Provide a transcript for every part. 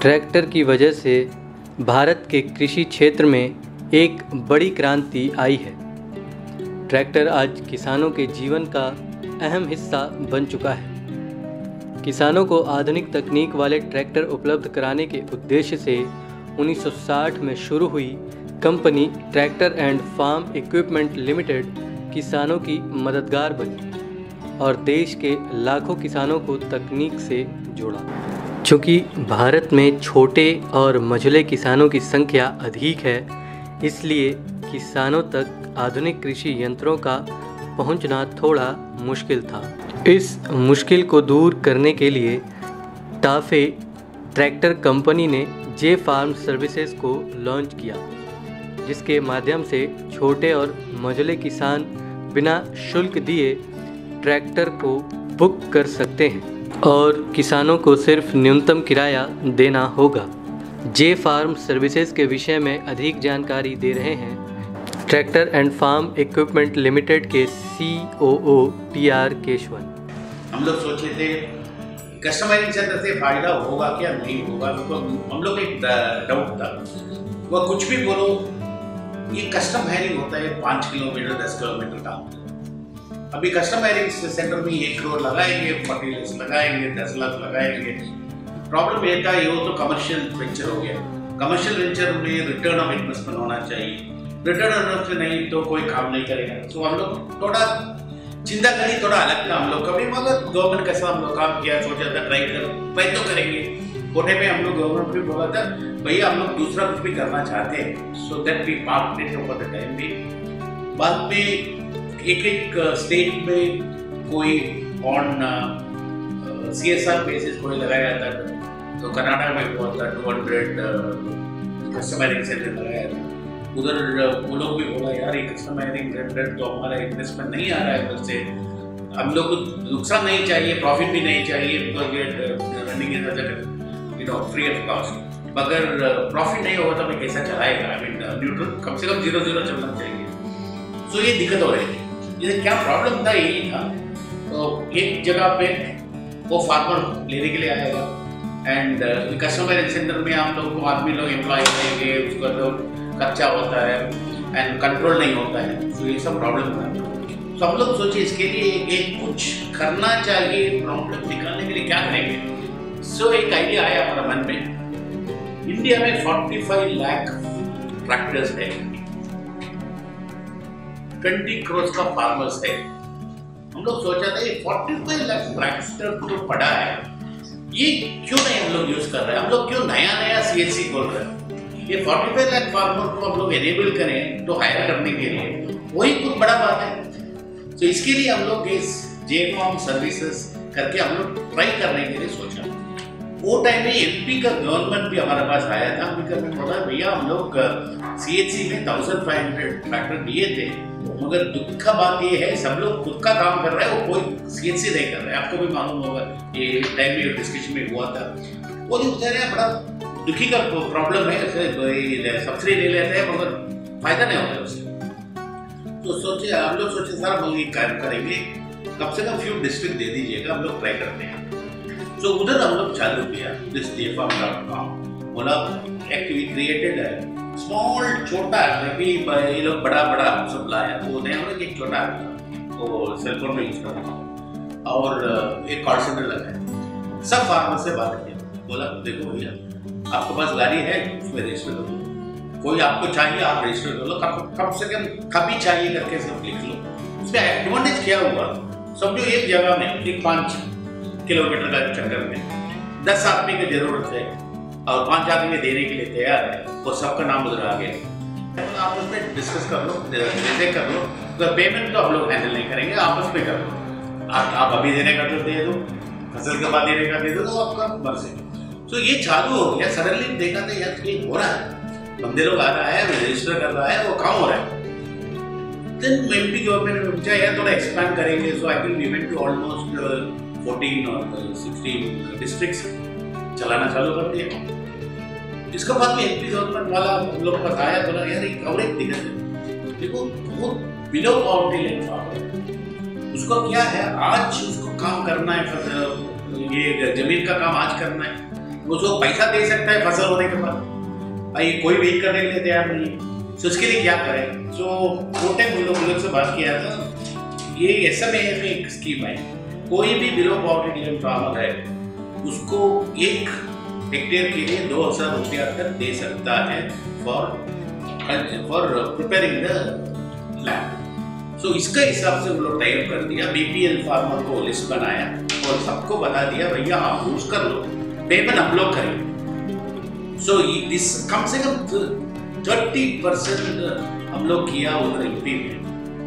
Tractor की वजह से भारत के कृषि क्षेत्र में एक बड़ी क्रांति आई है। ट्रैक्टर आज किसानों के जीवन का अहम हिस्सा बन चुका है। किसानों को आधुनिक तकनीक वाले ट्रैक्टर उपलब्ध कराने के उद्देश्य से 1960 में शुरू हुई company tractor and farm equipment limited किसानों की मददगार बनी और देश के लाखों किसानों को तकनीक से जोड़ा। चूँकि भारत में छोटे और मझोले किसानों की संख्या अधिक है, इसलिए किसानों तक आधुनिक कृषि यंत्रों का पहुंचना थोड़ा मुश्किल था। इस मुश्किल को दूर करने के लिए टाफे ट्रैक्टर कंपनी ने जे फार्म सर्विसेज को लॉन्च किया, जिसके माध्यम से छोटे और मझोले किसान बिना शुल्क दिए ट्रैक्टर को बुक कर सकते हैं और किसानों को सिर्फ न्यूनतम किराया देना होगा। जे फार्म सर्विसेज के विषय में अधिक जानकारी दे रहे हैं tractor and farm equipment limited के COO TR केशवन। हम लोग सोचे थे कस्टमाइजिंग सेंटर से फायदा होगा क्या नहीं होगा, तो हम लोग एक डाउट था। वह कुछ भी बोलो, ये कस्टम हायरिंग होता है 5 किलोमीटर 10 किलोमीटर का। अभी कस्टम हायरिंग सेंटर में 1 करोड़ लगाएंगे, 40 लाख लगाएंगे, 10 लाख लगाएंगे। प्रॉब्लम ये था, ये वो तो कमर्शियल वेंचर हो गया। कमर्शियल वेंचर में रिटर्न ऑफ इन्वेस्टमेंट होना चाहिए। रिटर्न ऑफ इन्वेस्टमेंट नहीं तो कोई काम नहीं करेगा। तो हम लोग थोड़ा चिंता करी, थोड़ा अलग था हम लोग कभी, मगर गवर्नमेंट कैसा हम लोग काम किया, सोचा था ट्राई तो करेंगे। कोटे में हम लोग गवर्नमेंट भी बोला था भैया हम लोग दूसरा कुछ भी करना चाहते हैं, so that we park it over the time भी। बाद में एक स्टेट में कोई ऑन CSR बेसिस कोई लगाया था, तो कर्नाटक में हुआ था 200 कस्टमाइजिंग सेंटर लगाया था। उधर वो लोग भी बोला यार ये कस्टमाइजिंग सेंटर तो हमारा इन्वेस्टमेंट नहीं आ रहा है, उधर से हम लोग को नुकसान नहीं चाहिए, प्रॉफिट भी नहीं चाहिए, because running is free of cost. मगर प्रॉफिट नहीं होगा तो मैं कैसा चलाएगा? आई मीन न्यूट्रल कम से कम 0-0 चलना चाहिए। सो ये दिक्कत हो रही थी। ये क्या प्रॉब्लम था, यही था। तो एक जगह पे वो फार्मर लेने के लिए आएगा एंड कस्टमाइजिंग सेंटर में हम लोग को आदमी लोग एम्प्लॉय करेंगे, उसका तो खर्चा होता है एंड कंट्रोल नहीं होता है। तो ये सब प्रॉब्लम था। तो हम लोग सोचे इसके लिए एक कुछ करना चाहिए, प्रॉब्लम निकालने के लिए क्या करेंगे। सो एक आइडिया आया हमारे मन में। इंडिया में 45 लाख ट्रैक्टर्स है, 20 करोड़ का फार्मर्स है। हम लोग सोचा था ये 45 लाख ट्रैक्टर तो पड़ा है, ये क्यों नहीं हम लोग यूज कर रहे हैं, हम लोग क्यों नया CSC खोल रहे हैं। ये 45 लाख फार्मर को हम लोग एनेबल करें तो हायर करने के लिए, वही कुछ बड़ा बात है। तो इसके लिए हम लोग इस जे फार्म सर्विसेज करके हम लोग ट्राई करने के लिए सोचा। वो टाइम में MP का गवर्नमेंट भी हमारे पास आया था। हमें बोला भैया हम लोग CHC में 1500 ट्रैक्टर दिए थे, मगर दुख का बात ये है सब लोग खुद का काम कर रहे हैं, वो कोई CHC नहीं कर रहे हैं। आपको भी मालूम होगा, ये टाइम में डिस्कशन में हुआ था। वो जो बेचारे बड़ा दुखी का प्रॉब्लम है, सब्सिडी ले लेते हैं मगर फायदा नहीं होता उससे। तो सोचे हम लोग सोचे सर हम ये काम करेंगे, कम से कम फ्यू डिस्ट्रिक्ट दे दीजिएगा, हम लोग ट्राई करते हैं। तो उधर हम लोग चालू किया दिस jfarm.com। बोला एक्चुअली क्रिएटेड है स्मॉल छोटा, अभी ये लोग बड़ा सब लाया, वो नहीं हम लोग एक छोटा वो सेल फोन में यूज करना और एक कॉल सेंटर लगाया। सब फार्मर से बात किया, बोला देखो भैया आपके पास गाड़ी है, उसमें रजिस्टर कर लो, कोई आपको चाहिए आप रजिस्टर कर लो, कम से कम कभी चाहिए करके सब लिख लो। उसमें एडवांटेज क्या हुआ, समझो एक जगह में एक 5 किलोमीटर का चक्कर में 10 आदमी की जरूरत है और 5 आदमी देने के लिए तैयार है, वो सबका नाम उधर आ गया। आप उसमें डिस्कस कर लो, जैसे कर लो, तो पेमेंट तो हम लोग हैंडल नहीं करेंगे, आपस में कर लो। आप अभी देने का तो दे दो, फसल के बाद देने का दे दो, तो आपका मर्जी। तो ये चालू हो गया। सडनली देखा था यार ये हो रहा है, बंदे लोग आ रहा है, रजिस्टर कर रहा है, वो काम हो रहा है। देन MP गवर्नमेंट ने पूछा यार थोड़ा एक्सपैंड करेंगे। So I think we went to almost 14 और 16 डिस्ट्रिक्ट्स चलाना चालू कर दिया। इसके बाद में MP गवर्नमेंट वाला हम लोग बताया, बोला यार एक और एक दिक्कत है, देखो वो बिलो पॉवर्टी लाइन फार्मर, उसको क्या है आज उसको काम करना है, ये जमीन का काम आज करना है, उसको पैसा दे सकता है फसल होने के बाद, भाई कोई वेट करने के लिए तैयार नहीं है। सो उसके लिए क्या करें? सो वो टाइम लोग से बात किया था, ये SMAF में एक स्कीम है, कोई भी बिलो पॉवर्टी लाइन फार्मर है उसको 1 हेक्टेयर के लिए 2,000 रुपया तक दे सकता है फॉर प्रिपेयरिंग द लैंड। सो इसका हिसाब से वो लोग टाइप कर दिया, BPL फार्मर को लिस्ट बनाया और सबको बता दिया भैया आप यूज कर लो, पेमेंट हम लोग करेंगे। सो इस कम से कम 30% हम लोग किया उधर MP में,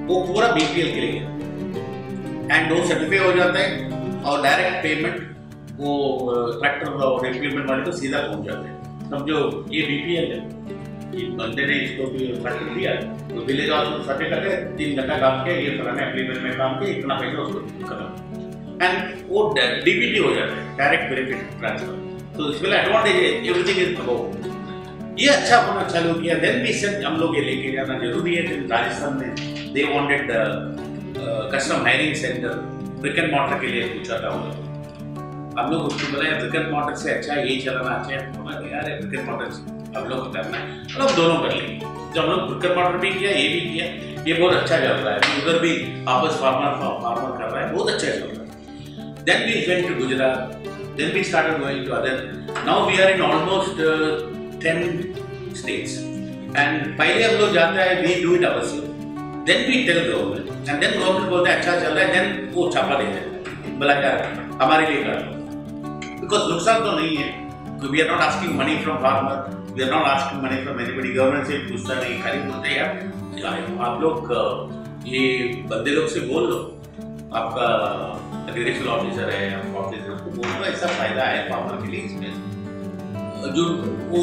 वो पूरा BPL के लिए एंड वो सर्टिफाई हो जाता है और डायरेक्ट पेमेंट वो ट्रैक्टर और इक्विपमेंट वाले को सीधा पहुंच जाते हैं। समझो ये BPL है, ये बंदे ने इसको भी ट्रैक्टर दिया तो विलेज ऑफिस सर्वे करके 3 घंटा काम किया, ये फलाना एग्रीमेंट में काम किया, इतना पैसा उसको खत्म एंड वो DBT हो जाता है, डायरेक्ट बेनिफिट ट्रांसफर। तो इसमें एडवांटेज है, एवरीथिंग इज अबाउट। ये अच्छा होना चालू किया, देन भी सेट हम लोग ये लेके जाना जरूरी है। राजस्थान में they wanted custom hiring centre, brick and mortar के लिए पूछा था वो, हम लोग उसको बोला ब्रिक एंड मॉर्टर से अच्छा है ये चलाना अच्छा है, बोला यार ब्रिक एंड मॉर्टर हम लोग को करना है, हम लोग दोनों कर लेंगे। जब हम लोग ब्रिक एंड मॉर्टर भी किया, ये भी किया, ये बहुत अच्छा चल रहा है, उधर भी आपस फार्मर कर रहा है, बहुत अच्छा चल रहा है। Then we went to Gujarat, then we started going to other, now we are in almost 10 states and पहले हम लोग जाते हैं we do it ourselves, then we tell government and then government बोलता है अच्छा चल रहा है, then वो छापा देते हैं बोला क्या हमारे लिए कर, because नुकसान तो नहीं है, we are not asking money from farmer, we are not asking money from anybody, government से पूछता नहीं, खाली बोलते हैं यार आप लोग ये बंदे लोग से बोल लो, आपका एग्रीकल्चर ऑफिसर है, ऑफिसर को बोलना ऐसा फायदा है फार्मर के लिए, इसमें जो वो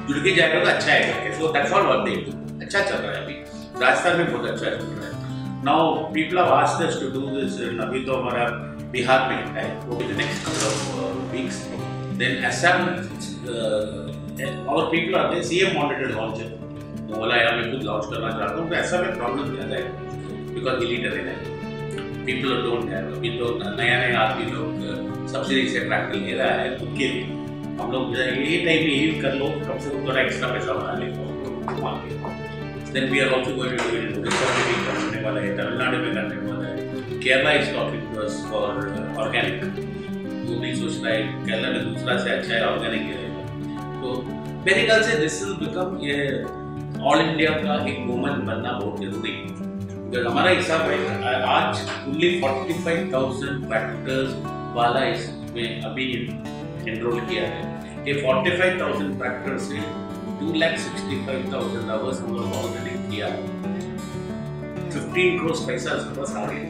जुड़ के जाएगा तो अच्छा है। So that's all what they do, अच्छा चल रहा है अभी राजस्थान में, बहुत अच्छा चल रहा है। Now people have asked us to do this, अभी तो हमारा बिहार में है, वो in the next couple of weeks, then Assam और people are there, CM wanted to launch it, बोला यार मैं खुद लॉन्च करना चाहता हूँ, तो ऐसा में प्रॉब्लम ज्यादा है बिकॉज हिली टेरेन है, पीपल डोंट हैव, अभी तो नया आदमी लोग सब्सिडी से ट्रैक्टर ले रहा है खुद के लिए, हम लोग यही टाइम में यही कर लो, कम से कम थोड़ा एक्स्ट्रा पैसा बना ले। Then we are also going to do it, Orissa में भी करने वाला है, तमिलनाडु में करने वाला है, Kerala is talking to us for organic, वो भी सोच रहा है केरला में दूसरा से अच्छा है ऑर्गेनिक रहेगा। तो मेरे ख्याल से दिस विल बिकम ये ऑल इंडिया का एक मूवमेंट बनना बहुत जरूरी है। हमारा हिसाब है आज ओनली 45,000 ट्रैक्टर्स वाला इसमें अभी एनरोल किया है, ये 45,000 ट्रैक्टर से 2,65,000 आवर्स हम लोग ऑलरेडी किया, 15 करोड़ पैसा बस आ गया।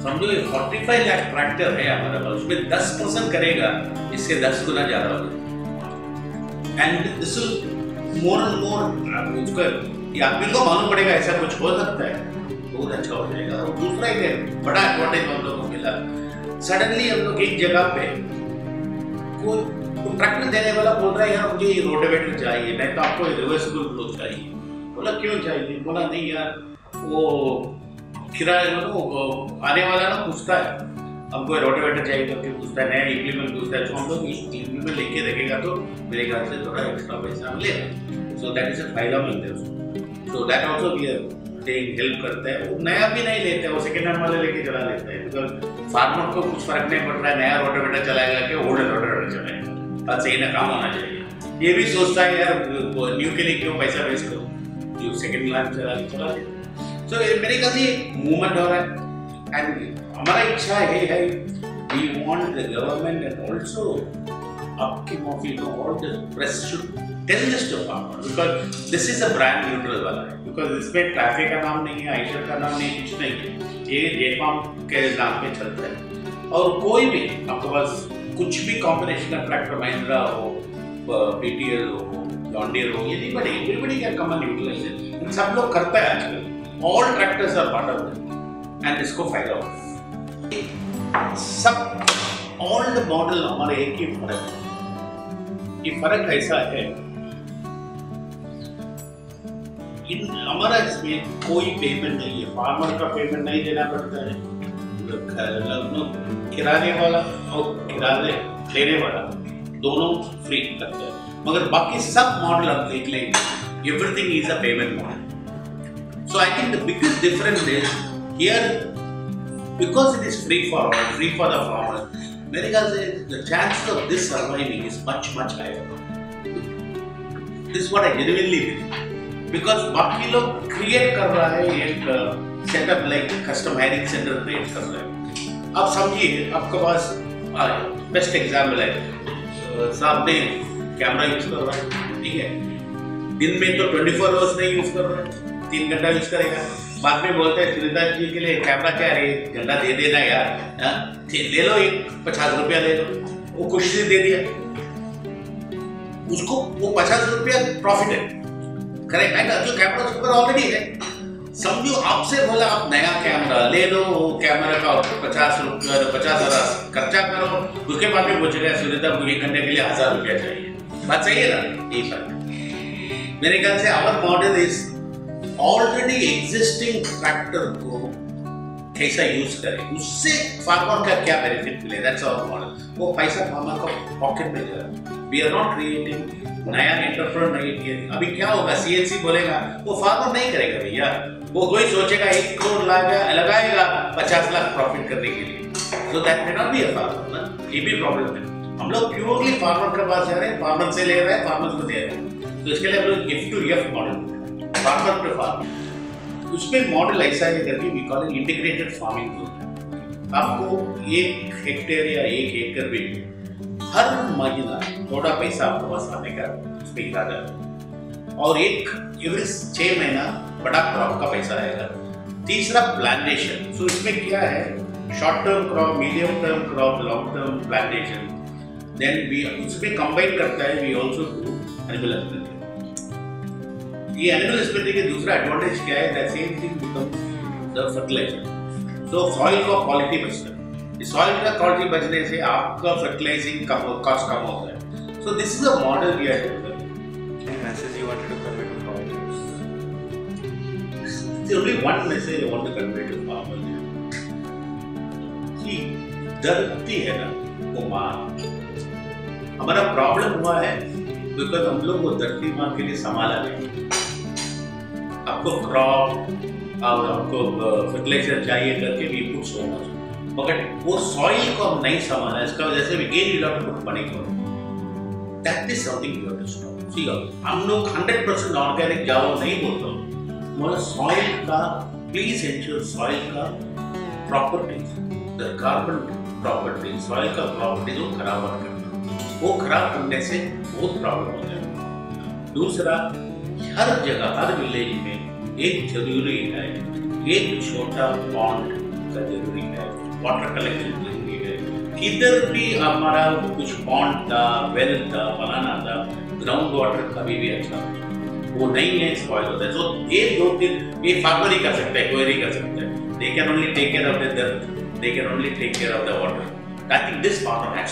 समझो ये 45 लाख ट्रैक्टर है हमारे पास, उसमें 10% करेगा, इससे 10 गुना ज्यादा होगा and this will more and more, उसका आदमी को मालूम पड़ेगा ऐसा कुछ हो सकता है, बहुत अच्छा हो जाएगा। और दूसरा एक बड़ा एडवांटेज हम लोगों को मिला, सडनली हम लोग एक जगह पे कोई ट्रैक्टर देने वाला बोल रहा है यार मुझे ये रोटावेटर चाहिए, नहीं तो आपको रिवर्सिबल ब्लो चाहिए, बोला क्यों चाहिए, बोला नहीं यार वो किराए आने वाला ना पूछता है हमको रोटावेटर चाहिए करके पूछता है, नया इम्प्लीमेंट पूछता है, तो हम लोग इम्प्लीमेंट लेके रखेगा तो मेरे ख्याल से थोड़ा एक्स्ट्रा पैसा मिलेगा, सो दैट इज अ फायदा मिलता है उसको। So that also we are help करता है, वो नया भी नहीं लेते, वो सेकेंड हैंड वाले लेके चला लेते हैं, बिकॉज फार्मर को कुछ फर्क नहीं पड़ रहा है नया रोटावेटर चलाएगा कि ओल्ड रोटावेटर चलाएगा, बस सही ना काम होना चाहिए। ये भी सोचता है यार न्यू के लिए क्यों पैसा वेस्ट करूँ, जो सेकेंड हैंड चला लेते। सो मेरे ख्याल से मूवमेंट हो रहा है एंड हमारा इच्छा ये है, we want the government and also upkeep of all the press should tell this to farmer, because this is a brand neutral वाला है, because इसमें ट्रैफिक का नाम नहीं है, आइशर का नाम नहीं, कुछ नहीं है, ये जेफार्म के नाम पे चलता है। और कोई भी आपके पास कुछ भी कॉम्बिनेशन का ट्रैक्टर, महिंद्रा हो, PTL हो, जॉन डीयर हो, everybody can come and utilize it, सब लोग करता है आजकल, all tractors are part of it and इसको फायदा हो सब, ऑल द मॉडल हमारे एक ही फर्क है। ये फर्क ऐसा है, हमारा इसमें कोई पेमेंट नहीं है, फार्मर का पेमेंट नहीं देना पड़ता है, किराने वाला और किराने लेने वाला दोनों फ्री करते हैं, मगर बाकी सब मॉडल आप देख लेंगे, everything is a payment model. So I think the biggest difference is here, because it is free for all, free for the farmer, मेरे ख्याल से the chances of this surviving is much higher. This is what I genuinely believe, because बाकी लोग create कर रहा है एक setup, like custom hiring centre create कर रहा है। अब समझिए आपके पास बेस्ट एग्जाम्पल है, साहब ने कैमरा यूज कर रहा है, ठीक है, दिन में तो 24 आवर्स नहीं यूज कर रहा है, 3 घंटा यूज करेगा, बाद में बोलता है सुनीता जी के लिए कैमरा क्या है, घंटा दे देना यार, ले लो, एक 50 रुपया ले लो, वो खुशी से दे दिया, उसको वो 50 रुपया प्रॉफिट है, करेक्ट है ना, जो कैमरा उसके ऊपर ऑलरेडी है। समझो आपसे बोला आप नया कैमरा ले लो, कैमरा का 50,000 खर्चा करो, उसके बाद में पूछेगा सुनीता मुझे 1 घंटे के लिए 1000 रुपया चाहिए, बात सही है ना, यही फर्क है। मेरे ख्याल से our model is already existing tractor को कैसा यूज करें, उससे फार्मर का क्या बेनिफिट मिले, दैट्स आवर मॉडल। वो पैसा फार्मर का पॉकेट में जाए, वी आर नॉट क्रिएटिंग नया एंटरप्रेन्योर नहीं किया। अभी क्या होगा, सीएनसी बोलेगा वो फार्मर नहीं करेगा भैया, वो कोई सोचेगा 1 करोड़ लगाएगा 50 लाख प्रॉफिट करने के लिए, so that may not be a farmer ना, ये भी प्रॉब्लम है। हम लोग प्योरली फार्मर के पास जा रहे हैं, फार्मर से ले रहे हैं, फार्मर को दे रहे हैं, तो इसके लिए हम लोग F to F model, farmer to farmer, उसमें मॉडल ऐसा है करके we call it integrated farming group. आपको 1 हेक्टेयर या 1 एकड़ में हर महीना थोड़ा पैसा आपको पास आने का उसमें इरादा है, और एवरी 6 महीना बड़ा क्रॉप का पैसा आएगा। तीसरा प्लांटेशन, सो इसमें क्या है, short term crop, medium term crop, long term plantation, then we उसमें कंबाइन करता है, we also do animal husbandry. ये एनिमल हस्बेंड्री के दूसरा एडवांटेज क्या है, that same thing becomes the fertiliser, so soil का क्वालिटी बचता है, सॉइल का क्वालिटी बचने से आपका फर्टिलाइजिंग कॉस्ट कम होता है। So this is a model we are developing. Any message you wanted to convey to farmers? There's only one message I want to convey to farmers. See, धरती है ना वो माँ, हमारा प्रॉब्लम हुआ है बिकॉज हम लोग वो धरती माँ के लिए संभाला नहीं। आपको क्रॉप और आपको फर्टिलाइजर चाहिए करके भी इनपुट्स होना चाहिए, मगर वो सॉइल को हम नहीं संभाला, इसका वजह से we gain you lot of money from that is something you have to stop. See हम लोग 100% ऑर्गेनिक जाओ नहीं बोलते, मगर सॉइल का प्लीज एंश्योर सॉइल का properties, the carbon properties, soil का प्रॉपर्टीज वो खराब मत करना, वो खराब करने से बहुत प्रॉब्लम हो जाएगा। दूसरा, हर जगह हर विलेज में एक जरूरी है, एक छोटा पॉन्ड का जरूरी है, वाटर कलेक्शन जरूरी है। किधर भी हमारा कुछ पॉन्ड था, वेल था, बनाना था, ग्राउंड वाटर कभी भी अच्छा वो नहीं है, स्पॉइल होता है। तो ये 2-3 ये फार्मर ही कर सकता है, कोई नहीं कर सकता है। They can only take care of the earth, they can only take care of the water. I think this farmer has